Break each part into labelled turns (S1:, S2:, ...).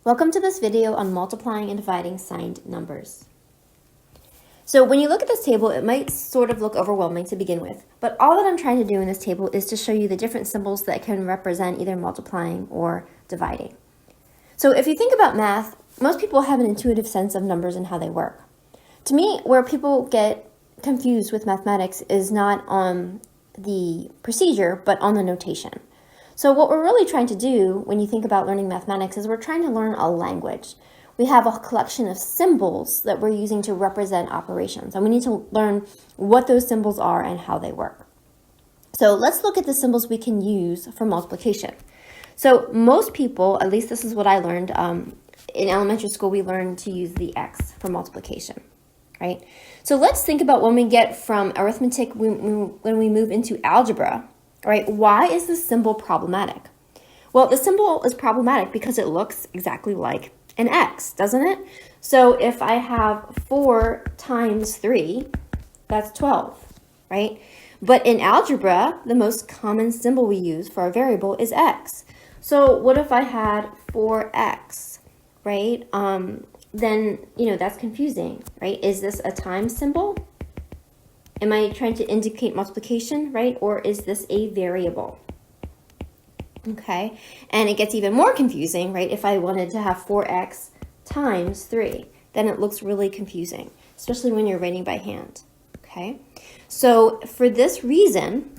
S1: Welcome to this video on multiplying and dividing signed numbers. So when you look at this table, it might sort of look overwhelming to begin with, but all that I'm trying to do in this table is to show you the different symbols that can represent either multiplying or dividing. So if you think about math, most people have an intuitive sense of numbers and how they work. To me, where people get confused with mathematics is not on the procedure, but on the notation. So what we're really trying to do when you think about learning mathematics is we're trying to learn a language. We have a collection of symbols that we're using to represent operations, and we need to learn what those symbols are and how they work. So let's look at the symbols we can use for multiplication. So most people, at least this is what I learned, in elementary school we learned to use the X for multiplication, right? So let's think about when we get from arithmetic, when we move into algebra. All right, why is this symbol problematic? Well, the symbol is problematic because it looks exactly like an X, doesn't it? So if I have 4 times 3, that's 12, right? But in algebra, the most common symbol we use for a variable is X. So what if I had 4X, right? Then, that's confusing, right? Is this a times symbol? Am I trying to indicate multiplication, right? Or is this a variable? Okay, and it gets even more confusing, right? If I wanted to have 4x times 3, then it looks really confusing, especially when you're writing by hand, okay? So for this reason,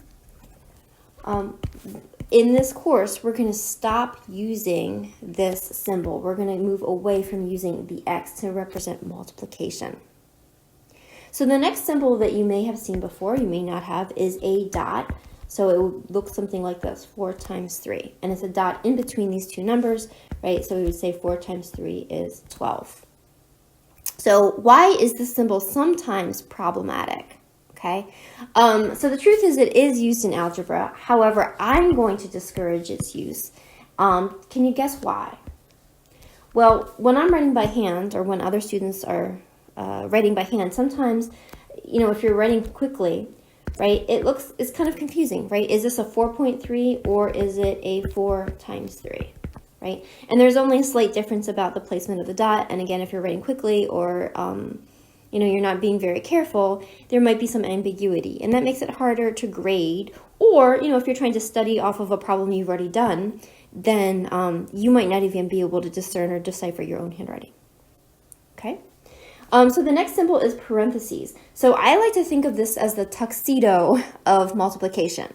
S1: in this course, we're going to stop using this symbol. We're going to move away from using the x to represent multiplication. So the next symbol that you may have seen before, you may not have, is a dot. So it would look something like this, 4 times 3. And it's a dot in between these two numbers, right? So we would say 4 times 3 is 12. So why is this symbol sometimes problematic? Okay, so the truth is it is used in algebra. However, I'm going to discourage its use. Can you guess why? Well, when I'm writing by hand, or when other students are writing by hand, sometimes, if you're writing quickly, right, it's kind of confusing, right? Is this a 4.3 or is it a 4 times 3, right? And there's only a slight difference about the placement of the dot. And again, if you're writing quickly or, you're not being very careful, there might be some ambiguity. And that makes it harder to grade. Or, if you're trying to study off of a problem you've already done, then you might not even be able to discern or decipher your own handwriting, okay? So the next symbol is parentheses. So I like to think of this as the tuxedo of multiplication,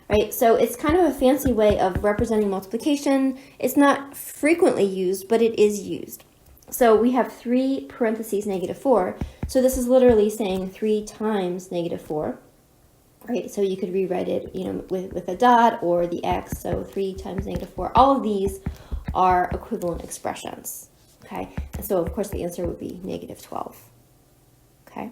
S1: right? So it's kind of a fancy way of representing multiplication. It's not frequently used, but it is used. So we have 3 parentheses negative 4. So this is literally saying 3 times negative 4, right? So you could rewrite it, with a dot or the x. So 3 times negative 4. All of these are equivalent expressions. Okay, and so of course the answer would be negative 12. Okay,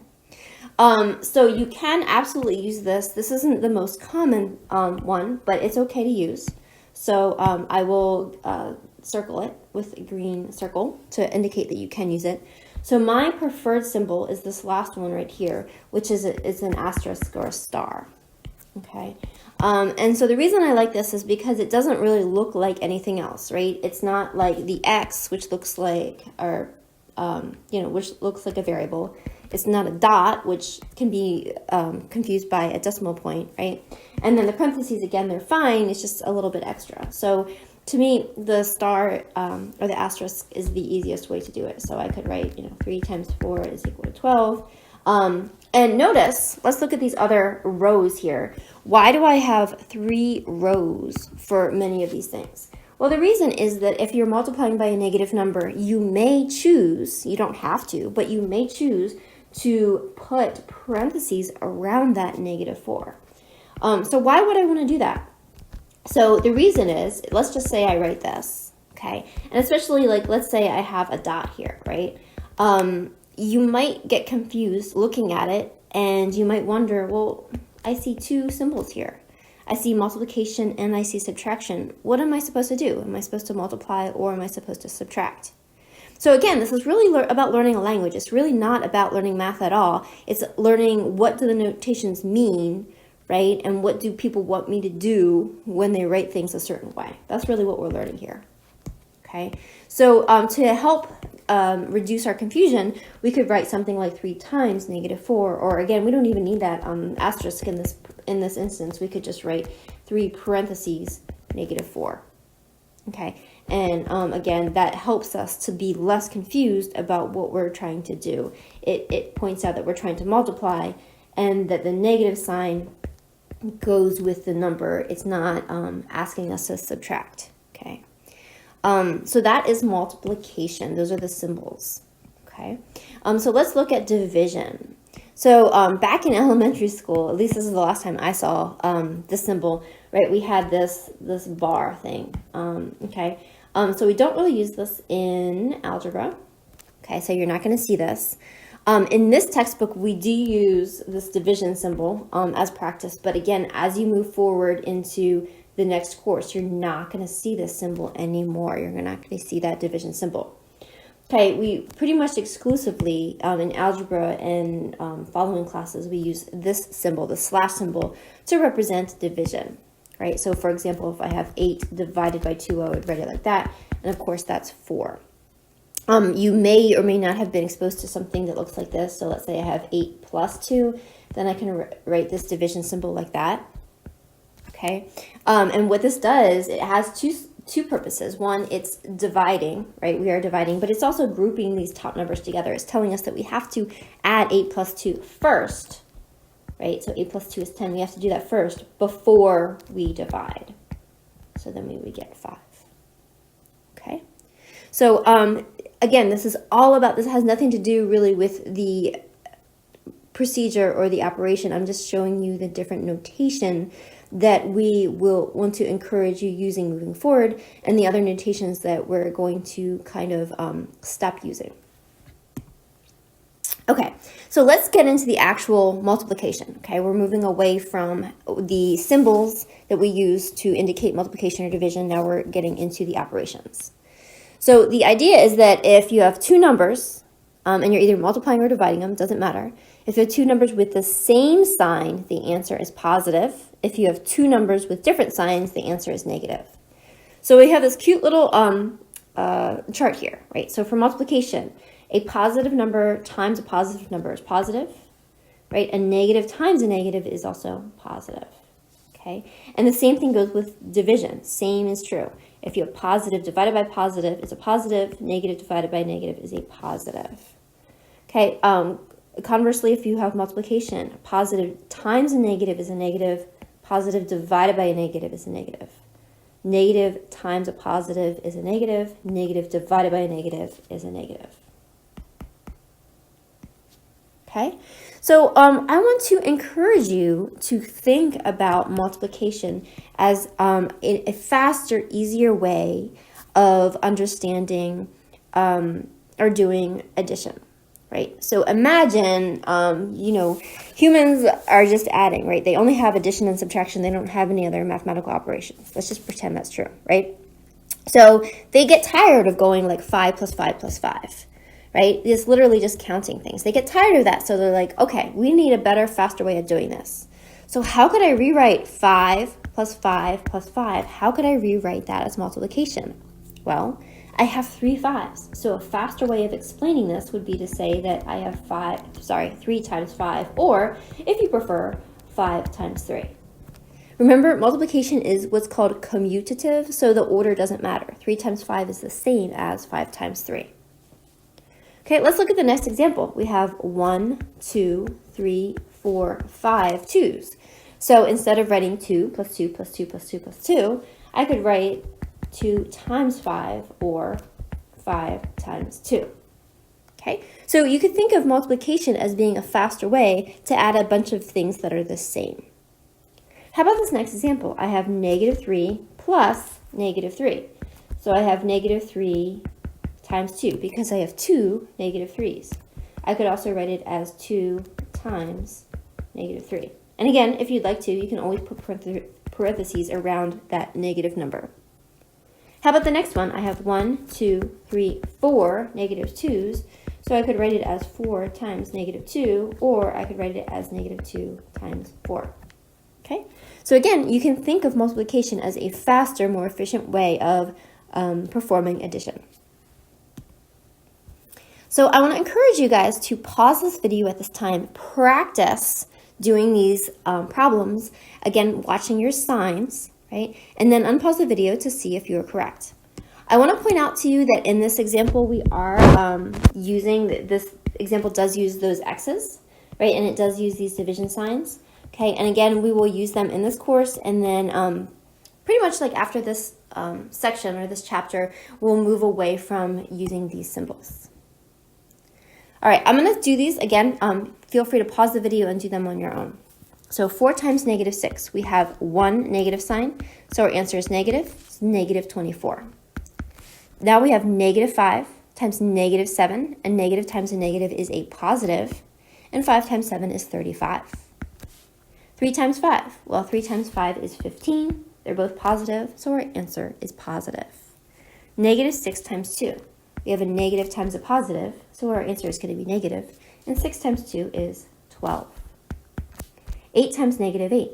S1: so you can absolutely use this. This isn't the most common one, but it's okay to use. So I will circle it with a green circle to indicate that you can use it. So my preferred symbol is this last one right here, which is an asterisk or a star. Okay, and so the reason I like this is because it doesn't really look like anything else, right? It's not like the X, which looks like, which looks like a variable. It's not a dot, which can be confused by a decimal point, right? And then the parentheses, again, they're fine. It's just a little bit extra. So to me, the star or the asterisk is the easiest way to do it. So I could write, 3 times 4 is equal to 12. And notice, let's look at these other rows here. Why do I have 3 rows for many of these things? Well, the reason is that if you're multiplying by a negative number, you may choose, you don't have to, but you may choose to put parentheses around that negative 4. So why would I want to do that? So the reason is, let's just say I write this, okay? And especially let's say I have a dot here, right? You might get confused looking at it, and you might wonder, well, I see 2 symbols here. I see multiplication and I see subtraction. What am I supposed to do? Am I supposed to multiply or am I supposed to subtract? So again, this is really about learning a language. It's really not about learning math at all. It's learning what do the notations mean, right? And what do people want me to do when they write things a certain way. That's really what we're learning here. Okay. Okay, so to help reduce our confusion, we could write something like 3 times -4, or again, we don't even need that asterisk in this instance. We could just write 3 parentheses -4. Okay, and again, that helps us to be less confused about what we're trying to do. It points out that we're trying to multiply and that the negative sign goes with the number. It's not asking us to subtract. Okay, so that is multiplication. Those are the symbols. Okay, so let's look at division. So back in elementary school, at least this is the last time I saw this symbol, right? We had this bar thing. Okay, so we don't really use this in algebra. Okay, so you're not going to see this. In this textbook, we do use this division symbol as practice, but again, as you move forward into the next course, you're not going to see this symbol anymore. You're not going to see that division symbol. Okay, we pretty much exclusively in algebra and following classes, we use this symbol, the slash symbol, to represent division, right? So for example, if I have 8 divided by 2, I would write it like that, and of course that's 4. You may or may not have been exposed to something that looks like this. So let's say I have 8 plus 2, then I can write this division symbol like that. Okay, and what this does, it has two purposes. One, it's dividing, right? We are dividing, but it's also grouping these top numbers together. It's telling us that we have to add 8 plus 2 first, right? So 8 plus 2 is 10. We have to do that first before we divide. So then we would get 5. Okay, so again, this is all about, this has nothing to do really with the procedure or the operation. I'm just showing you the different notation that we will want to encourage you using moving forward, and the other notations that we're going to kind of stop using. Okay, so let's get into the actual multiplication. Okay, we're moving away from the symbols that we use to indicate multiplication or division. Now we're getting into the operations. So the idea is that if you have 2 numbers, and you're either multiplying or dividing them, doesn't matter. If you have 2 numbers with the same sign, the answer is positive. If you have 2 numbers with different signs, the answer is negative. So we have this cute little chart here, right? So for multiplication, a positive number times a positive number is positive, right? A negative times a negative is also positive, okay? And the same thing goes with division. Same is true. If you have positive divided by positive, it's a positive. Negative divided by negative is a positive. Okay, conversely, if you have multiplication, positive times a negative is a negative. Positive divided by a negative is a negative. Negative times a positive is a negative. Negative divided by a negative is a negative. Okay, so I want to encourage you to think about multiplication as a faster, easier way of understanding or doing addition, right? So imagine, humans are just adding, right? They only have addition and subtraction. They don't have any other mathematical operations. Let's just pretend that's true, right? So they get tired of going like 5 plus 5 plus 5. Right? It's literally just counting things. They get tired of that, so they're like, okay, we need a better, faster way of doing this. So how could I rewrite 5 plus 5 plus 5? How could I rewrite that as multiplication? Well, I have 3 5s. So a faster way of explaining this would be to say that I have 3 times 5, or if you prefer, 5 times 3. Remember, multiplication is what's called commutative, so the order doesn't matter. 3 times 5 is the same as 5 times 3. Okay, let's look at the next example. We have 1, 2, 3, 4, 5 2s. So instead of writing 2 plus 2 plus 2 plus 2 plus 2, I could write 2 times 5 or 5 times 2. Okay, so you could think of multiplication as being a faster way to add a bunch of things that are the same. How about this next example? I have -3 plus -3. So I have -3 times 2, because I have 2 -3's. I could also write it as 2 times -3. And again, if you'd like to, you can always put parentheses around that negative number. How about the next one? I have 1, 2, 3, 4 -2's. So I could write it as 4 times -2, or I could write it as -2 times 4. Okay? So again, you can think of multiplication as a faster, more efficient way of performing addition. So I want to encourage you guys to pause this video at this time, practice doing these problems, again, watching your signs, right? And then unpause the video to see if you're correct. I want to point out to you that in this example, we are this example does use those X's, right? And it does use these division signs, okay? And again, we will use them in this course, and then pretty much like after this section or this chapter, we'll move away from using these symbols. All right, I'm going to do these again. Feel free to pause the video and do them on your own. So 4 times negative 6, we have one negative sign. So our answer is negative. It's negative 24. Now we have negative 5 times negative 7. A negative times a negative is a positive. And 5 times 7 is 35. 3 times 5. Well, 3 times 5 is 15. They're both positive, so our answer is positive. Negative 6 times 2. We have a negative times a positive, so our answer is going to be negative. And 6 times 2 is 12. 8 times negative 8.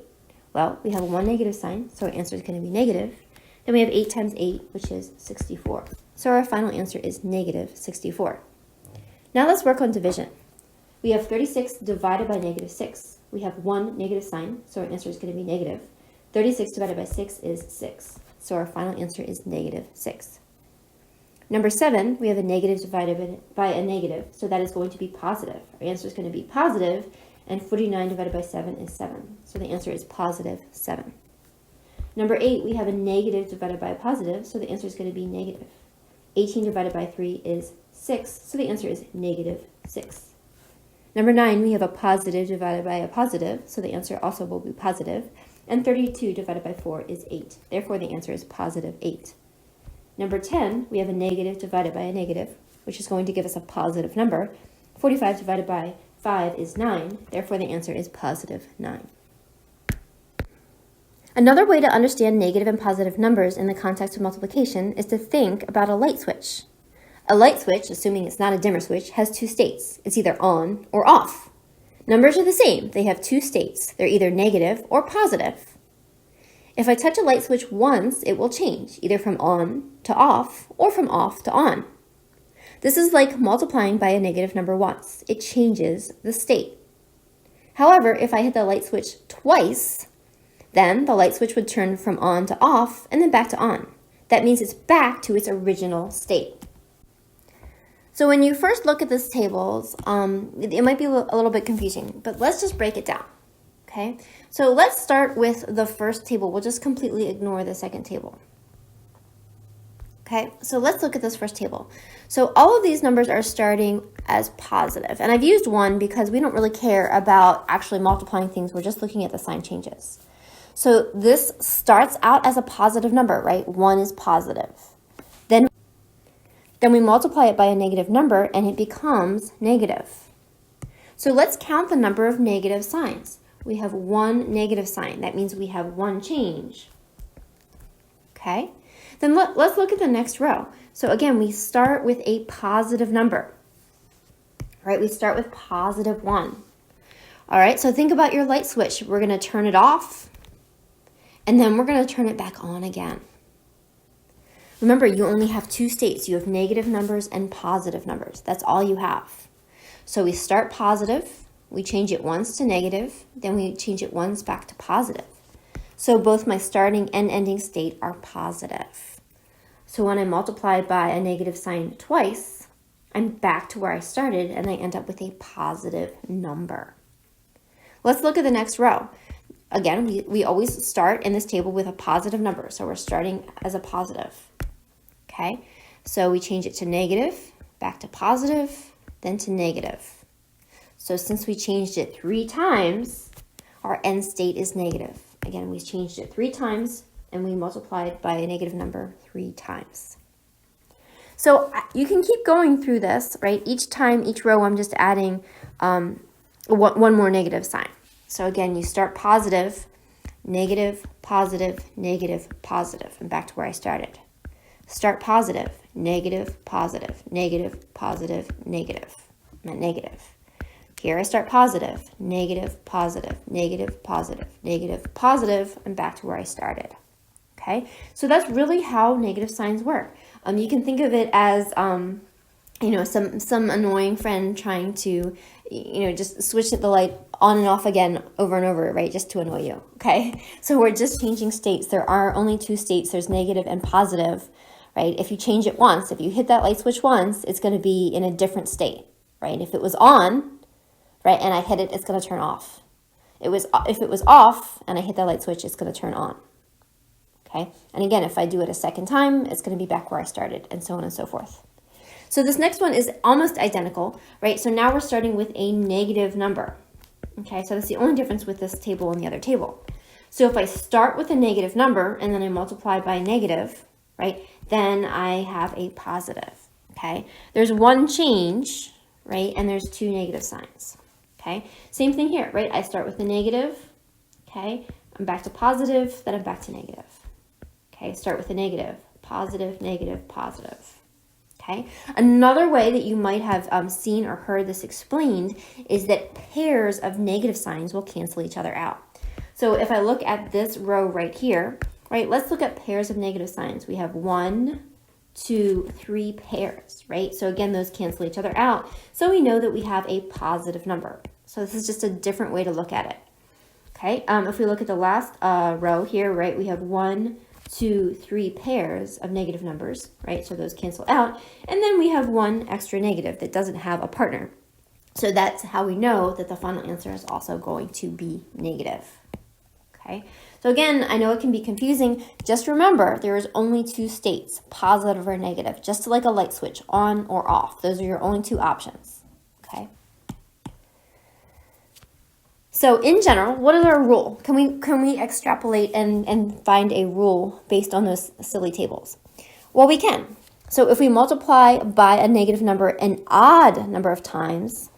S1: Well, we have one negative sign, so our answer is going to be negative. Then we have 8 times 8, which is 64. So our final answer is negative 64. Now let's work on division. We have 36 divided by negative 6. We have one negative sign, so our answer is going to be negative. 36 divided by 6 is 6. So our final answer is negative 6. Number 7, we have a negative divided by a negative, so that is going to be positive. Our answer is going to be positive, and 49 divided by 7 is 7. So the answer is positive 7. Number 8, we have a negative divided by a positive, so the answer is going to be negative. 18 divided by 3 is 6, so the answer is negative 6. Number 9, we have a positive divided by a positive, so the answer also will be positive. And 32 divided by 4 is 8. Therefore, the answer is positive 8. Number 10, we have a negative divided by a negative, which is going to give us a positive number. 45 divided by 5 is 9. Therefore, the answer is positive 9. Another way to understand negative and positive numbers in the context of multiplication is to think about a light switch. A light switch, assuming it's not a dimmer switch, has two states. It's either on or off. Numbers are the same. They have two states. They're either negative or positive. If I touch a light switch once, it will change, either from on to off or from off to on. This is like multiplying by a negative number once. It changes the state. However, if I hit the light switch twice, then the light switch would turn from on to off and then back to on. That means it's back to its original state. So when you first look at this tables, it might be a little bit confusing, but let's just break it down. Okay, so let's start with the first table. We'll just completely ignore the second table. Okay, so let's look at this first table. So all of these numbers are starting as positive, and I've used 1 because we don't really care about actually multiplying things. We're just looking at the sign changes. So this starts out as a positive number, right? 1 is positive. Then we multiply it by a negative number, and it becomes negative. So let's count the number of negative signs. We have one negative sign. That means we have one change. Okay? Then let's look at the next row. So again, we start with a positive number. Right? We start with positive 1. All right, so think about your light switch. We're going to turn it off, and then we're going to turn it back on again. Remember, you only have two states. You have negative numbers and positive numbers. That's all you have. So we start positive, we change it once to negative, then we change it once back to positive. So both my starting and ending state are positive. So when I multiply by a negative sign twice, I'm back to where I started, and I end up with a positive number. Let's look at the next row. Again, we always start in this table with a positive number, so we're starting as a positive. Okay, so we change it to negative, back to positive, then to negative. So since we changed it 3 times, our end state is negative. Again, we changed it 3 times, and we multiplied by a negative number 3 times. So you can keep going through this, right? Each time, each row, I'm just adding one more negative sign. So again, you start positive, negative, positive, negative, positive, and back to where I started. Start positive, negative, positive, negative, positive, negative, and negative. Here I start positive, negative, positive, negative, positive, negative, positive, and back to where I started. Okay, so that's really how negative signs work. You can think of it as, you know, some annoying friend trying to, you know, just switch the light on and off again over and over, right, just to annoy you. Okay, so we're just changing states. There are only two states. There's negative and positive, right? If you change it once, if you hit that light switch once, it's going to be in a different state, right? If it was on, right, and I hit it, it's going to turn off. If it was off and I hit that light switch, it's going to turn on. Okay, and again, if I do it a second time, it's going to be back where I started, and so on and so forth. So this next one is almost identical, right? So now we're starting with a negative number. Okay, so that's the only difference with this table and the other table. So if I start with a negative number and then I multiply by negative, right, then I have a positive. Okay, there's one change, right, and there's two negative signs. Okay, same thing here, right? I start with a negative, okay, I'm back to positive, then I'm back to negative. Okay, start with a negative, positive, negative, positive. Okay, another way that you might have seen or heard this explained is that pairs of negative signs will cancel each other out. So if I look at this row right here, right, let's look at pairs of negative signs. We have 1, 2, 3 pairs, right? So again, those cancel each other out. So we know that we have a positive number. So this is just a different way to look at it. Okay, if we look at the last row here, right, we have 1, 2, 3 pairs of negative numbers, right? So those cancel out. And then we have one extra negative that doesn't have a partner. So that's how we know that the final answer is also going to be negative. Okay, so again, I know it can be confusing. Just remember, there is only two states, positive or negative, just like a light switch, on or off. Those are your only two options. Okay. So in general, what is our rule? Can we extrapolate and find a rule based on those silly tables? Well, we can. So if we multiply by a negative number an odd number of times,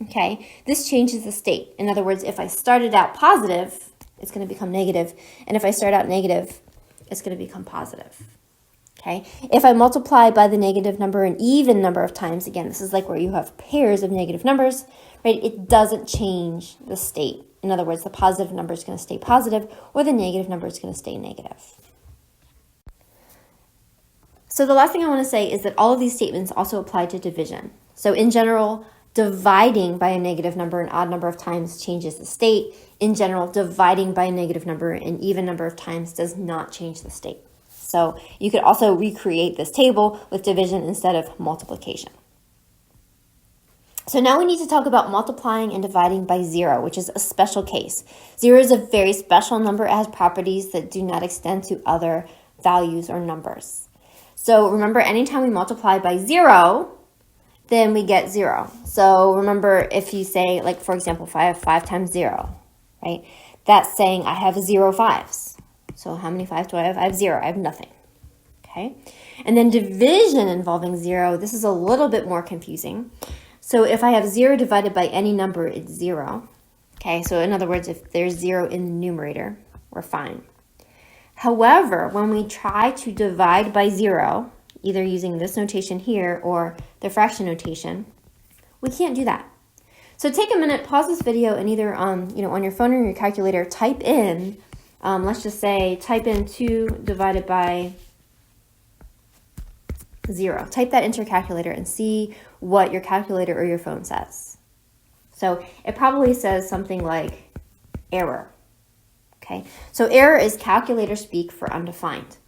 S1: okay, this changes the state. In other words, if I started out positive, it's going to become negative. And if I start out negative, it's going to become positive. Okay, if I multiply by the negative number an even number of times, again, this is like where you have pairs of negative numbers, right? It doesn't change the state. In other words, the positive number is going to stay positive or the negative number is going to stay negative. So the last thing I want to say is that all of these statements also apply to division. So in general, dividing by a negative number an odd number of times changes the state. In general, dividing by a negative number an even number of times does not change the state. So you could also recreate this table with division instead of multiplication. So now we need to talk about multiplying and dividing by 0, which is a special case. 0 is a very special number. It has properties that do not extend to other values or numbers. So remember, anytime we multiply by 0, then we get 0. So remember, if you say, like, for example, if I have 5 times 0, right? That's saying I have 0 5s. So how many 5s do I have? I have 0. I have nothing. Okay. And then division involving 0, this is a little bit more confusing. So if I have 0 divided by any number, it's 0. Okay. So in other words, if there's 0 in the numerator, we're fine. However, when we try to divide by 0, either using this notation here or the fraction notation, we can't do that. So take a minute, pause this video, and either on your phone or your calculator, type in, let's just say, type in 2 divided by 0. Type that into your calculator and see what your calculator or your phone says. So it probably says something like error. Okay, so error is calculator speak for undefined.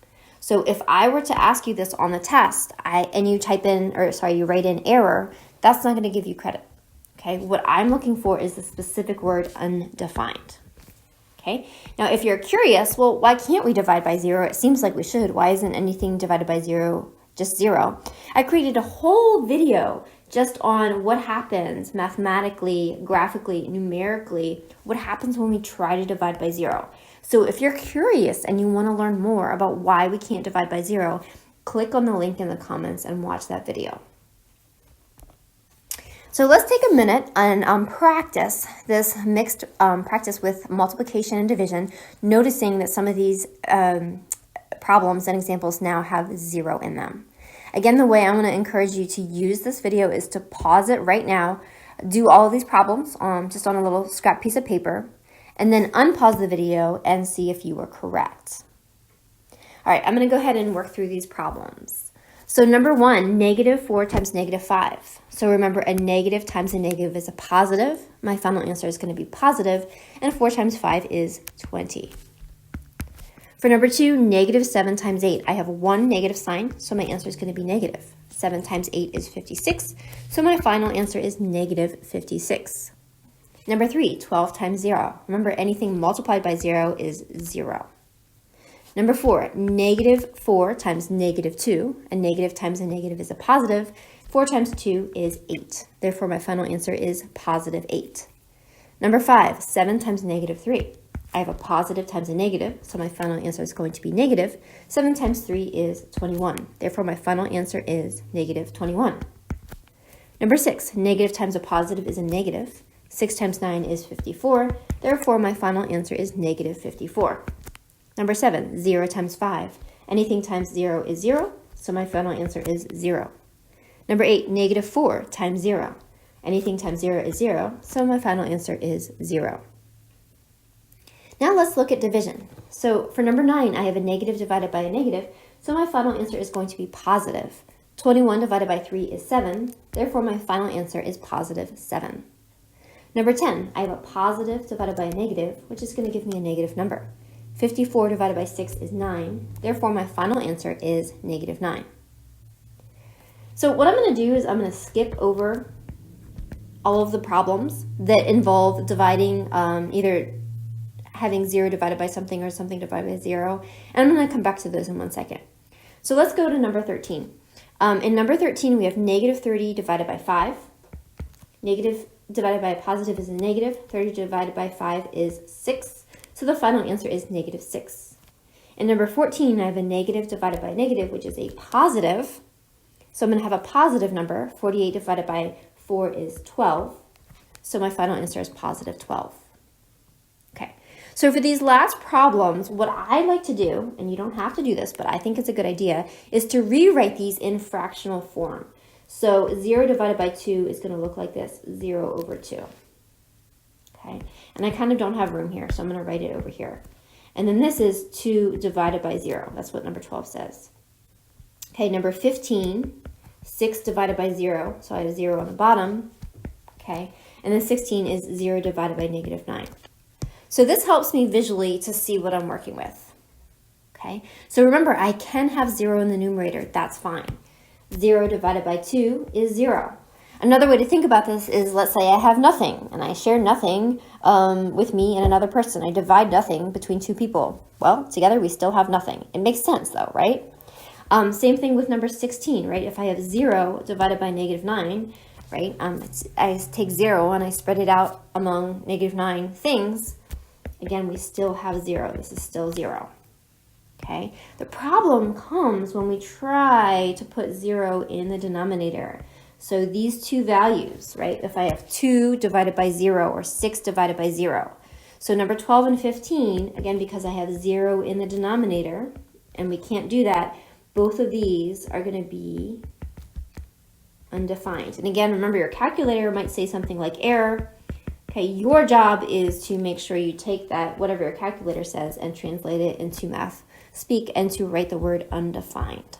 S1: So if I were to ask you this on the test, and you you write in error, that's not going to give you credit. Okay, what I'm looking for is the specific word undefined. Okay, now if you're curious, well, why can't we divide by 0? It seems like we should. Why isn't anything divided by 0 just 0? I created a whole video just on what happens mathematically, graphically, numerically, what happens when we try to divide by 0. So if you're curious and you want to learn more about why we can't divide by 0, click on the link in the comments and watch that video. So let's take a minute and practice this mixed practice with multiplication and division, noticing that some of these problems and examples now have 0 in them. Again, the way I want to encourage you to use this video is to pause it right now, do all of these problems just on a little scrap piece of paper, and then unpause the video and see if you were correct. All right, I'm going to go ahead and work through these problems. So number 1, negative 4 times negative 5. So remember, a negative times a negative is a positive. My final answer is going to be positive, and 4 times 5 is 20. For number 2, negative 7 times 8. I have one negative sign, so my answer is going to be negative. 7 times 8 is 56, so my final answer is negative 56. Number 3, 12 times 0. Remember, anything multiplied by 0 is 0. Number 4, negative 4 times negative 2. A negative times a negative is a positive. 4 times 2 is 8. Therefore, my final answer is positive 8. Number 5, 7 times negative 3. I have a positive times a negative, so my final answer is going to be negative. 7 times 3 is 21. Therefore, my final answer is negative 21. Number 6, negative times a positive is a negative. 6 times 9 is 54. Therefore, my final answer is negative 54. Number 7, 0 times 5. Anything times 0 is 0, so my final answer is 0. Number 8, negative 4 times 0. Anything times 0 is 0, so my final answer is 0. Now let's look at division. So for number 9, I have a negative divided by a negative, so my final answer is going to be positive. 21 divided by 3 is 7, therefore my final answer is positive 7. Number 10, I have a positive divided by a negative, which is going to give me a negative number. 54 divided by 6 is 9. Therefore, my final answer is negative 9. So what I'm going to do is I'm going to skip over all of the problems that involve dividing, either having 0 divided by something or something divided by 0. And I'm going to come back to those in 1 second. So let's go to number 13. In number 13, we have negative 30 divided by 5. Negative divided by a positive is a negative. 30 divided by 5 is 6. So the final answer is negative 6. In number 14, I have a negative divided by a negative, which is a positive. So I'm going to have a positive number. 48 divided by 4 is 12. So my final answer is positive 12. Okay. So for these last problems, what I like to do, and you don't have to do this, but I think it's a good idea, is to rewrite these in fractional form. So 0 divided by 2 is going to look like this, 0 over 2. Okay, and I kind of don't have room here, so I'm going to write it over here. And then this is 2 divided by 0. That's what number 12 says. Okay, number 15, 6 divided by 0. So I have 0 on the bottom. Okay, and then 16 is 0 divided by negative 9. So this helps me visually to see what I'm working with. Okay, so remember, I can have 0 in the numerator. That's fine. 0 divided by 2 is 0. Another way to think about this is, let's say I have nothing, and I share nothing with me and another person. I divide nothing between two people. Well, together we still have nothing. It makes sense though, right? Same thing with number 16, right? If I have 0 divided by negative 9, right? I take 0 and I spread it out among negative 9 things. Again, we still have 0. This is still 0. Okay? The problem comes when we try to put 0 in the denominator. So these two values, right? If I have 2 divided by 0 or 6 divided by 0. So number 12 and 15, again, because I have 0 in the denominator, and we can't do that, both of these are going to be undefined. And again, remember, your calculator might say something like error. Okay, your job is to make sure you take that, whatever your calculator says, and translate it into math speak and to write the word undefined.